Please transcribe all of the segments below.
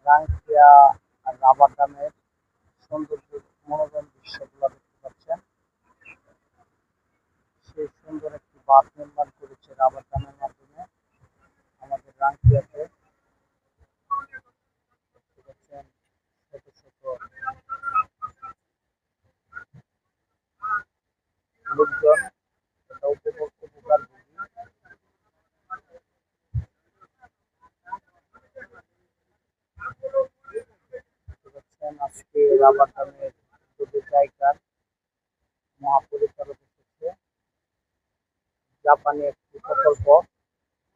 রাঙ্কিয়া আর rubber ড্যামের সৌন্দর্য মনোরম দৃশ্যগুলো দেখতে পাচ্ছেন। সেই সুন্দর একটি বাঁধ নির্মাণ করেছে রাবার ড্যামের মাধ্যমে আমাদের রাঙ্কিয়াতে। দেখতে পাচ্ছেন ছোট ছোট লোকজন এটা উপকার ভোগী। দেখতে পাচ্ছেন আজকে রাবার ড্যামের দুটো জায়গার মহাপরিচালক এসেছে। জাপানি একটি প্রকল্প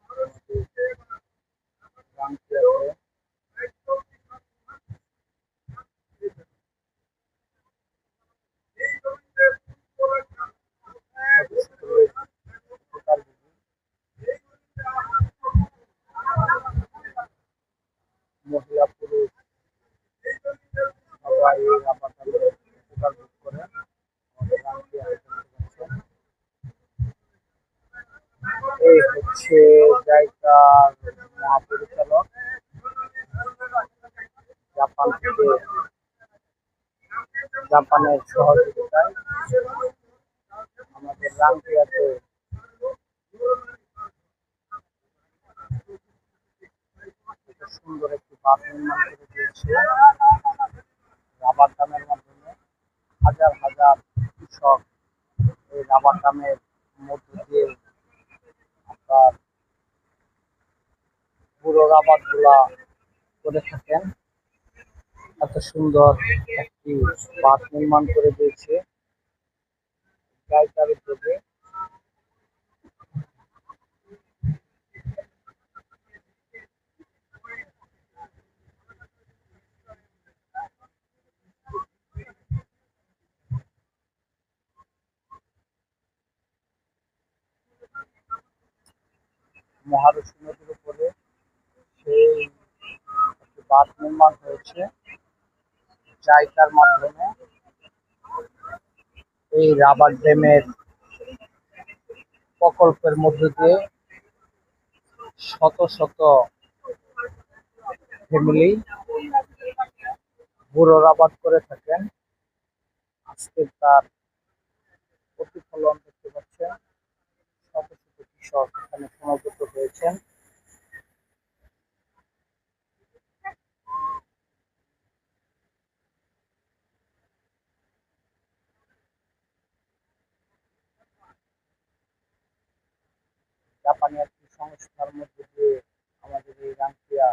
আমাদের রাঙ্কিয়াতে। ছোট ছোট লোক উপকার ভোগী। মহিলা পুরুষ সবাই এই রাবার ড্যামের উপকার ভোগ করে আমাদের রাঙ্কিয়াতে। দেখতে পাচ্ছেন এই হচ্ছে জায়গার মহাপরিচালক জাপান থেকে। জাপানের সহযোগিতায় আমাদের রাঙ্কিয়াতে এত সুন্দর একটি বাঁধ নির্মাণ করে দিয়েছে রাবার ড্যামের মাধ্যমে। হাজার হাজার কৃষক এই রাবার ড্যামের মধ্য দিয়ে আপনার পুরো রাবার গুলা করে থাকেন। এত সুন্দর একটি বাঁধ নির্মাণ করে দিয়েছে জায়গার উদ্যোগে। মহারশী নদীর উপরে সেই একটি বাঁধ নির্মাণ হয়েছে জায়গার মাধ্যমে। এই রাবার ড্যামের প্রকল্পের মধ্য দিয়ে শত শত ফ্যামিলি বুড়ো আবাদ করে থাকেন। আজকে তার প্রতিফলন দেখতে পাচ্ছেন। শত শত কৃষক এখানে সমবেত হয়েছেন। জাপানি একটি সংস্থার মধ্যে দিয়ে আমাদের এই রাঙ্কিয়া